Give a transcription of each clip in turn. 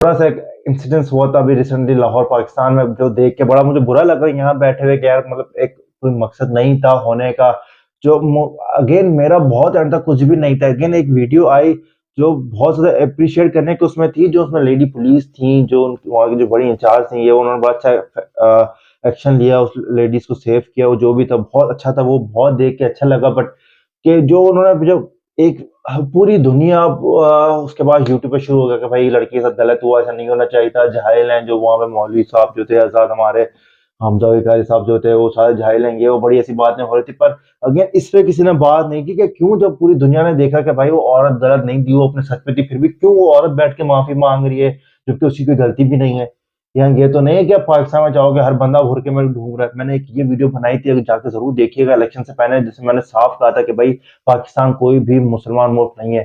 थोड़ा-सा एक इंसिडेंस हुआ था अभी रिसेंटली लाहौर पाकिस्तान में, जो देख के बड़ा मुझे बुरा लगा यहाँ बैठे हुए कि यार मतलब एक कोई मकसद नहीं था होने का। जो मो अगेन मेरा बहुत एंड तक कुछ भी नहीं था। अगेन एक वीडियो आई जो बहुत ज़्यादा एप्रिशिएट करने की उसमें थी, जो उसमें लेडी पुलिस थी, जो वहाँ की जो बड़ी इंचार्ज थी, ये उन्होंने बड़ा एक्शन लिया, उस लेडीज़ को सेव किया, वो जो भी था बहुत अच्छा था, वो बहुत देख के अच्छा लगा। बट कि जो उन्होंने जो एक पूरी दुनिया उसके बाद यूट्यूब पे शुरू हो गया कि भाई लड़की के साथ गलत हुआ, ऐसा नहीं होना चाहिए था, जाहिल हैं जो वहाँ पे मौलवी साहब जो थे, आज़ाद हमारे हमजा विकारी साहब जो थे, वो सारे जाहिल हैं, ये वो बड़ी ऐसी बातें हो रही थी। पर अगेन इस पे किसी ने बात नहीं की कि क्यों, जब पूरी दुनिया ने देखा कि भाई वो औरत गलत नहीं थी, वो अपने सच पे थी, फिर भी क्यों वो औरत बैठ के माफ़ी माँग रही है, जबकि उसकी कोई गलती भी नहीं है। यहाँ ये तो नहीं है कि आप पाकिस्तान में जाओगे हर बंदा बुर्के में घूम रहा है। मैंने एक ये वीडियो बनाई थी, अगर जाके ज़रूर देखिएगा इलेक्शन से पहले, जिसमें मैंने साफ कहा था कि भाई पाकिस्तान कोई भी मुसलमान मुल्क नहीं है।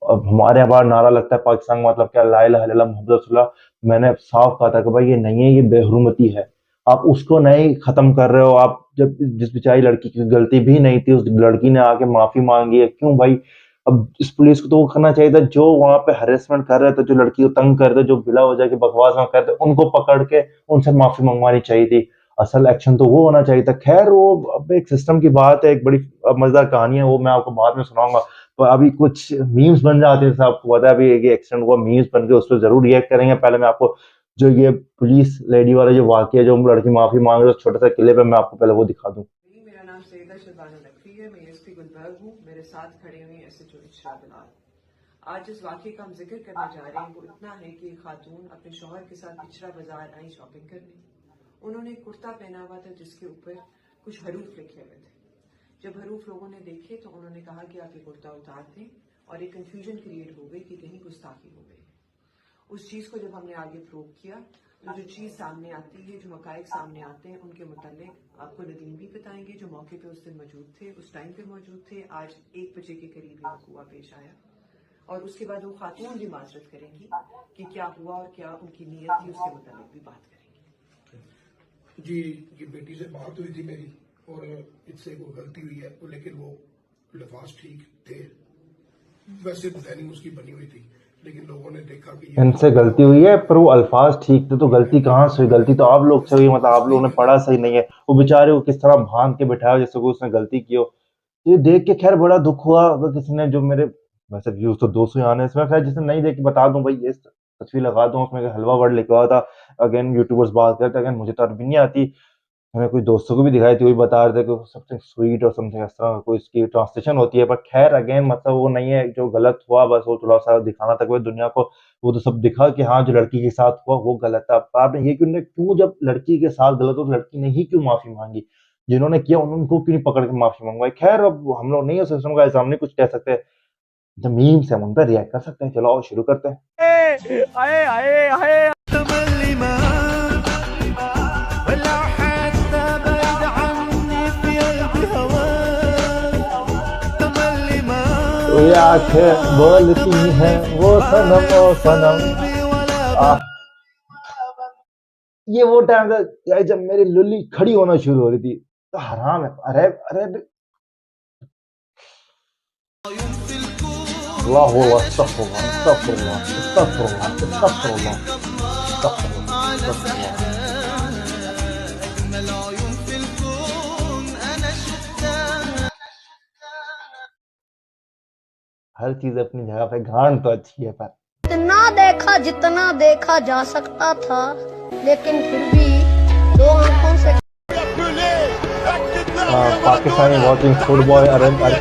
अब हमारे यहाँ बाहर नारा लगता है पाकिस्तान का मतलब क्या, ला इलाहा इल्लल्लाह मुहम्मद रसूलुल्लाह। मैंने साफ कहा था कि भाई ये नहीं है, ये बेहुरमती है। आप उसको नहीं खत्म कर रहे हो। आप जब जिस बेचारी लड़की की गलती भी नहीं थी, उस लड़की ने आके माफी मांगी है, क्यों भाई? अब इस पुलिस को तो वो करना चाहिए था जो वहां पे हरेसमेंट कर रहे थे, जो लड़की को तंग कर रहे थे, जो बिला वजह की बकवास में कर रहे थे, उनको पकड़ के उनसे माफी मंगवानी चाहिए थी। असल एक्शन तो वो होना चाहिए था। खैर वो अब एक सिस्टम की बात है, एक बड़ी मजेदार कहानी है, वो मैं आपको बाद में सुनाऊंगा। तो अभी कुछ मीम्स बन जाते हैं, जैसे आपको पता है अभी एक एक्सीडेंट हुआ, मीम्स बन के उस पर जरूर रिएक्ट करेंगे। पहले मैं आपको जो ये पुलिस लेडी वाला जो वाकया, जो लड़की माफी मांग रही है उस छोटे से किले पे, मैं आपको पहले वो दिखा दूं। मेरा नाम सईदा शहबाना नकवी है, मैं एसपी गुलबर्ग हूँ। मेरे साथ खड़े हुए एसएचओ इशरा बिलाल। आज जिस वाकये का हम जिक्र करने जा रहे हैं वो इतना है कि एक खातून अपने शौहर के साथ इचरा बाजार आई शॉपिंग करने। उन्होंने एक कुर्ता पहना हुआ था जिसके ऊपर कुछ हरूफ लिखे हुए थे। जब हरूफ लोगों ने देखे तो उन्होंने कहा कि आप ये कुर्ता उतार दें, और एक कंफ्यूजन क्रिएट हो गई कि कहीं गुस्ताखी हो गई। उस चीज को जब हमने आगे प्रूव किया तो जो चीज सामने आती है, जो हकायक सामने आते हैं, उनके मुतालिक आपको नदीम भी बताएंगे जो मौके पे उस दिन मौजूद थे, उस टाइम पे मौजूद थे। आज 1 बजे के करीब ये वकूआ पेश आया, और उसके बाद वो खातून भी माजरत करेंगी कि क्या हुआ और क्या उनकी नीयत थी, उसके मुतालिक भी बात करेंगी। जी, ये बेटी से बात हुई थी मेरी, और इससे वो गलती हुई है, लेकिन वो लफाज ठीक थे, वैसे डिजाइनिंग उसकी बनी हुई थी, लेकिन लोगों ने देखा कि ये इनसे गलती हुई है, पर वो अल्फाज ठीक थे, तो गलती कहाँ से हुई? गलती तो आप लोग से हुई, मतलब आप लोगों ने पढ़ा सही नहीं है। वो बेचारे को किस तरह भांग के बिठाया जैसे कोई उसने गलती की हो। तो ये देख के खैर बड़ा दुख हुआ। अगर किसी ने, जो मेरे वैसे व्यूज तो 200 ही आने हैं इसमें, खैर जिसने नहीं देखी बता दूं भाई, ये तस्वीर लगा दूं, उसमें हलवा वर्ड लिखा हुआ था। अगेन यूट्यूबर्स बात करते हैं, अगेन मुझे तो अरबी नहीं आती, मैंने कुछ दोस्तों को भी दिखाई थी, वही बता रहे थे कि समथिंग स्वीट और समथिंग इस तरह कोई इसकी ट्रांसलेशन होती है। पर खैर अगेन मतलब वो नहीं है, जो गलत हुआ बस वो थोड़ा सा दिखाना था कोई दुनिया को। वो तो सब दिखा कि हाँ जो लड़की के साथ हुआ वो गलत था। पर आपने ये क्यों, जब लड़की के साथ गलत हो तो लड़की ने ही क्यों माफी मांगी? जिन्होंने किया उनको क्यों नहीं पकड़ के माफी मंगवाई? खैर अब हम लोग नहीं, उस सिस्टम का सामने कुछ कह सकते। जो मीम्स है हम उन पर रिएक्ट कर सकते हैं। चलो आओ शुरू करते हैं। आए आए आए तो ये आंखें बोलती हैं वो सनम ओ सनम। आ, ये वो टाइम था यार जब मेरी लुल्ली खड़ी होना शुरू हो रही थी, तो हराम है। अरे अरे अल्लाह हू अस्तगफुरुल्लाह अस्तगफुरुल्लाह अस्तगफुरुल्लाह अस्तगफुरुल्लाह अस्तगफुरुल्लाह अस्तगफुरुल्लाह। हर चीज अपनी जगह पे, गांड तो अच्छी है पर इतना देखा जितना देखा जा सकता था, लेकिन फिर भी दो आंखों से पाकिस्तानी वॉचिंग फुटबॉल। अरे अरे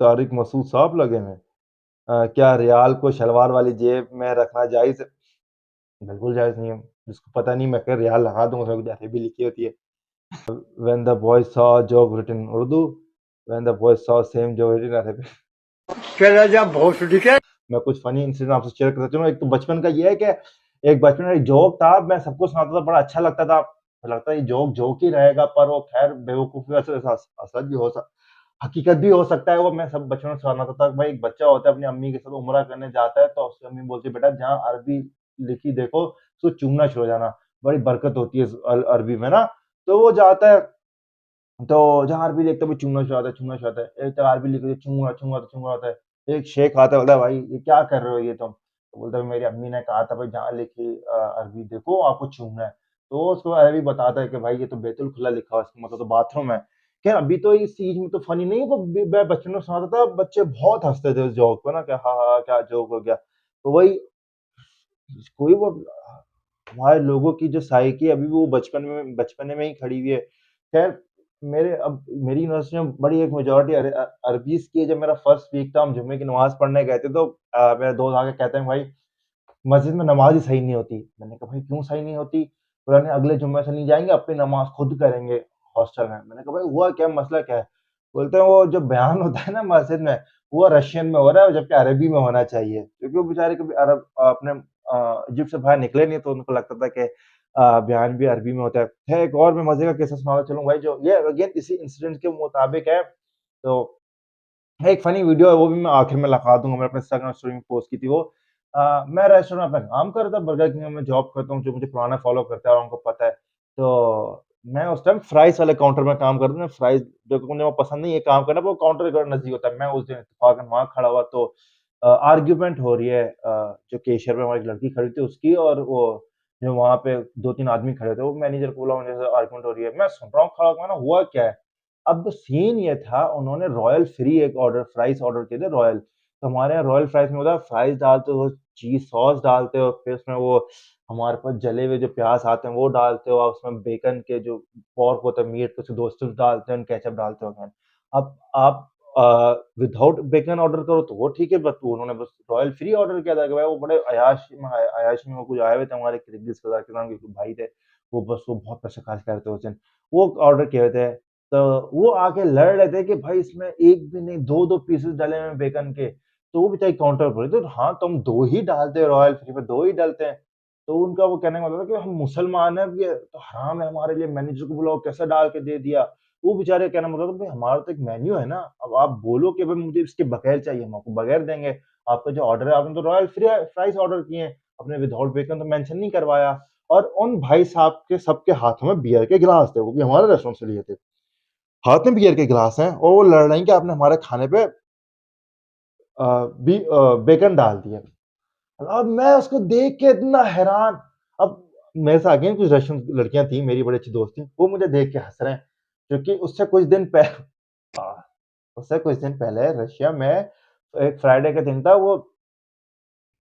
तारिक मसूद साहब लगे हैं। क्या रियाल को शलवार वाली जेब में रखना जायज है? बिल्कुल जायज नहीं है। जिसको पता नहीं, मैं कह रियाल लगा दूंगा, उसमें कुछ ऐसे भी लिखी होती है। When the boy saw joke written in Urdu, when the boy saw same joke written in Arabic। चला जा भोसड़ी के। मैं कुछ फनी इंसिडेंट आपसे शेयर कर सकता हूँ। एक तो बचपन का ये है कि एक बचपन में एक जोक था, मैं सबको सुनाता था, बड़ा अच्छा लगता था। लगता है ये जोक जोक ही रहेगा, पर वो खैर बेवकूफ़ी असद भी हकीकत भी हो सकता है। वो मैं सब बचपन में सुनाता था। भाई एक बच्चा होता है अपनी अम्मी के साथ उम्रा करने जाता है, तो उसकी अम्मी बोलती है बेटा जहाँ अरबी लिखी देखो उसको चूमना शुरू हो जाना, बड़ी बरकत होती है इस अरबी में ना। तो वो जाता है, तो जहाँ अरबी देखता है वो चूमना चाहता है, चूमना चाहता है। एक तो अरबी लिख के चूमूँगा, चूमूँगा तो चूम रहा होता है। एक शेख आता है, बोलता है, "भाई ये क्या कर रहे हो ये तुम?" तो बोलता है, "मेरी अम्मी ने कहा था भाई जहाँ लिखी अरबी देखो आपको चूमना है।" तो उसको अरबी बताता है कि भाई ये तो बैतुल खुला लिखा हुआ है, इसका मतलब तो बाथरूम है। खैर अभी तो इस चीज़ में तो फ़नी नहीं है, वो मैं बचपन में सुनाता था, बच्चे बहुत हँसते थे उस जोक पे ना कि हाँ, हाँ, क्या जोक हो गया। तो वही कोई वो हमारे लोगों की जो साइकी अभी भी वो बचपने में ही खड़ी हुई है। ख़ैर मेरी यूनिवर्सिटी में बड़ी एक मेजॉरिटी अरबीज़ की है। जब मेरा फर्स्ट वीक था, हम जुम्मे की नमाज़ पढ़ने गए थे, तो मेरे दोस्त आके कहते हैं, "भाई मस्जिद में नमाज़ ही सही नहीं होती।" मैंने कहा, "भाई क्यों सही नहीं होती?" बोला, "नहीं अगले जुम्मे से नहीं जाएँगे, अपनी नमाज़ खुद करेंगे हॉस्टल में।" मैंने कहा, "भाई हुआ क्या? मसला क्या है?" बोलते हैं, "वो जो बयान होता है ना मस्जिद में, वो रशियन में हो रहा है जबकि अरबी में होना चाहिए।" क्योंकि वो बेचारे कभी अपने इजिप्ट से बाहर निकले नहीं, तो उनको लगता था कि बयान भी अरबी में होता है। है एक और मैं मज़े का किस्सा सुनाता चलूँ भाई, जो ये अगेन इसी इंसिडेंट के मुताबिक है। तो एक फ़नी वीडियो है, वो भी मैं आखिर में लगा दूँगा, मैंने अपने इंस्टाग्राम स्टोरी में पोस्ट की थी वो। मैं रेस्टोरेंट में अपना काम कर रहा था, बर्गर किंग में मैं जॉब करता हूँ, जो मुझे पुराना फ़ॉलो करता है और उनको पता है। तो मैं उस टाइम फ्राइज़ वाले काउंटर में काम करता था, फ्राइज़ जो कि मुझे वो पसंद नहीं है काम करना, वो काउंटर के नज़दीक होता है। मैं उस दिन इत्तेफ़ाकन वहाँ खड़ा हुआ, तो आर्ग्यूमेंट हो रही है, जो कैशियर पे हमारी एक लड़की खड़ी थी उसकी, और वो जो वहाँ पे 2-3 आदमी खड़े थे, वो मैनेजर को बोला, मुझे ऐसे आर्ग्यूमेंट हो रही है। मैं सुन रहा हूँ खड़ा होके ना, हुआ क्या है? अब सीन ये था, उन्होंने रॉयल फ्री एक ऑर्डर फ्राइज़ ऑर्डर किए थे रॉयल। तो हमारे यहाँ रॉयल फ्राइज़ में होता है फ्राइज़ डालते हो, चीज़ सॉस डालते हो, फिर उसमें वो हमारे पास जले हुए जो प्याज़ आते हैं वो डालते हो, और उसमें बेकन के जो पोर्क होता है मीट, कुछ दोस्तों डालते हैं, केचअप डालते हो मैम। अब आप विदाउट बेकन ऑर्डर करो तो वो ठीक है, बट उन्होंने बस रॉयल फ्री ऑर्डर किया था कि भाई वो बड़े अय्याशी में वो कुछ आए हुए थे, हमारे करीबी रिश्तेदार के नाम के भाई थे, वो बस वो बहुत पैसे खर्च कर रहे थे उस दिन। वो ऑर्डर किए हुए थे। तो वो आके लड़ रहे थे कि भाई इसमें 1 भी नहीं 2-2 पीसेस डले हुए हैं बेकन के। तो वो बेचारी काउंटर पर तो हाँ, तुम 2 ही डालते हो रॉयल फ्री में 2 ही डलते हैं। तो उनका वो कहने का मतलब था कि हम मुसलमान हैं, अब ये तो हराम है हमारे लिए, मैनेजर को बुलाओ कैसे डाल के दे दिया। वो बेचारे का कहना मतलब था भाई हमारा तो एक मेन्यू है ना, अब आप बोलो कि भाई मुझे इसके बगैर चाहिए, हम आपको बगैर देंगे। आपका जो ऑर्डर है आपने तो रॉयल फ्राइज़ ऑर्डर किए हैं, आपने विदाउट बेकन तो मेंशन नहीं करवाया। और उन भाई साहब के सबके हाथों में बियर के गिलास थे, वो भी हमारे रेस्टोरेंट से लिए थे। हाथ में बियर के गिलास हैं और वो लड़ रही हैं कि आपने हमारे खाने पे बेकन डाल दिया। अब मैं उसको देख के इतना हैरान। अब मेरे से आगे कुछ रशियन लड़कियाँ थी, मेरी बड़ी अच्छी दोस्त थी, वो मुझे देख के हँस रहे हैं, क्योंकि उससे कुछ दिन पहले रशिया में एक फ्राइडे का दिन था, वो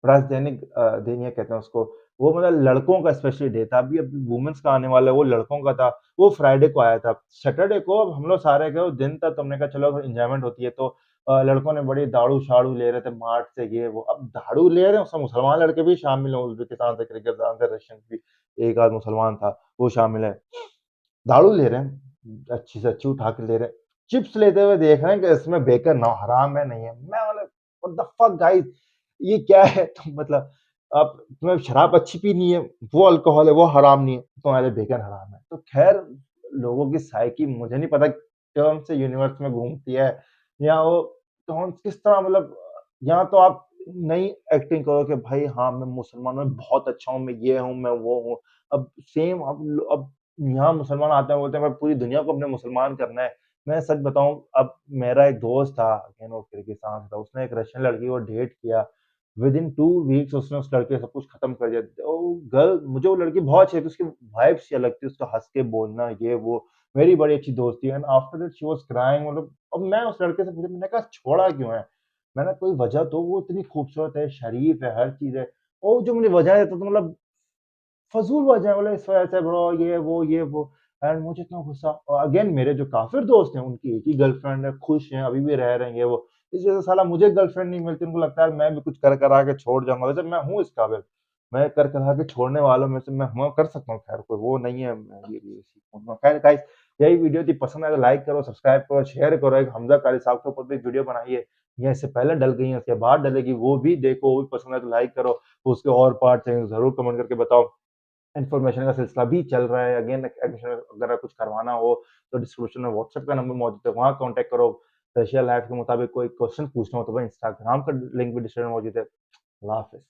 देनिया कहते हैं उसको, वो मतलब लड़कों का स्पेशली डे था। अभी वुमेन्स का आने वाला है, वो लड़कों का था। वो फ्राइडे को आया था। सैटरडे को अब हम लोग सारे गए, वो दिन था, तो हमने कहा चलो एन्जॉयमेंट होती है, तो लड़कों ने बड़ी दारू-शारू ले रहे थे मार्ट से ये वो। अब दारू ले रहे हैं, उसमें मुसलमान लड़के भी शामिल हैं, उज़्बेकिस्तान से, किर्गिस्तान से, रशियन भी, एक आध मुसलमान था, वो शामिल है। दारू ले रहे हैं, अच्छी से अच्छी उठा के ले रहे हैं। चिप्स लेते हुए देख रहे हैं कि इसमें बेकन ना हराम है, नहीं है। मैं बोला व्हाट द फक गाइस, ये क्या है? तो मतलब अब तुम्हें शराब अच्छी पीनी है, वो अल्कोहल है, वो हराम नहीं है, तुम्हारे लिए बेकन हराम है। तो ख़ैर लोगों की साइकी मुझे नहीं पता कौन से यूनिवर्स में घूमती है, या वो कौन किस तरह मतलब, या तो आप नई एक्टिंग करो कि भाई हाँ, मैं मुसलमान हूँ, मैं बहुत अच्छा हूँ, मैं ये हूँ, मैं वो हूँ। अब सेम अब यहाँ मुसलमान आते हैं, बोलते हैं भाई पूरी दुनिया को अपने मुसलमान करना है। मैं सच बताऊँ, अब मेरा एक दोस्त था, अगेन वो किर्गिस्तान से था, उसने एक रशियन लड़की को डेट किया। विदिन 2 वीक्स उसने उस लड़के से सब कुछ खत्म कर दिया। मुझे वो लड़की बहुत अच्छी लगी, उसकी वाइब्स सी अलग थी, उसका हँस के बोलना ये वो, मेरी बड़ी अच्छी दोस्त थी, and after that she was crying, मतलब अब मैं उस लड़के से पूछा, मैंने कहा छोड़ा क्यों है? मैंने कोई वजह तो, वो इतनी खूबसूरत है, शरीफ है, हर चीज़ है। और जो मुझे वजह देता तो मतलब फ़ज़ूल वजह, बोले इस वजह से ब्रो ये वो, एंड मुझे इतना गुस्सा। और अगेन मेरे जो काफ़िर दोस्त हैं उनकी एक ही गर्लफ्रेंड है, खुश हैं, अभी भी रह रहे हैं ये वो। इस वजह से साला मुझे गर्लफ्रेंड नहीं मिलती, उनको लगता है मैं भी कुछ कर करा के छोड़ जाऊँगा। वैसे मैं हूँ इस काबिल, मैं कर करा के छोड़ने वालों में से मैं हुआ कर सकता हूँ, खैर कोई वो नहीं है, मैं ये सीखूँगा। खैर गाइस, यही वीडियो थी, पसंद आए तो लाइक करो, सब्सक्राइब करो, शेयर करो। एक हमज़ा क़ारी साहब के ऊपर भी एक वीडियो बनाई है, ये इससे पहले डल गई है, इसके बाद डलेगी, वो भी देखो, वो भी पसंद आए तो लाइक करो। तो उसके और पार्ट्स हैं ज़रूर कमेंट करके बताओ। इन्फॉर्मेशन का सिलसिला भी चल रहा है। अगेन एडमिशन अगर कुछ करवाना हो तो डिस्क्रिप्शन में व्हाट्सएप का नंबर मौजूद है, वहाँ कॉन्टैक्ट करो। स्पेशल लाइफ के मुताबिक कोई क्वेश्चन पूछना हो तो वह इंस्टाग्राम का लिंक भी डिस्क्रिप्शन में मौजूद है। अल्लाह हाफ़िज़।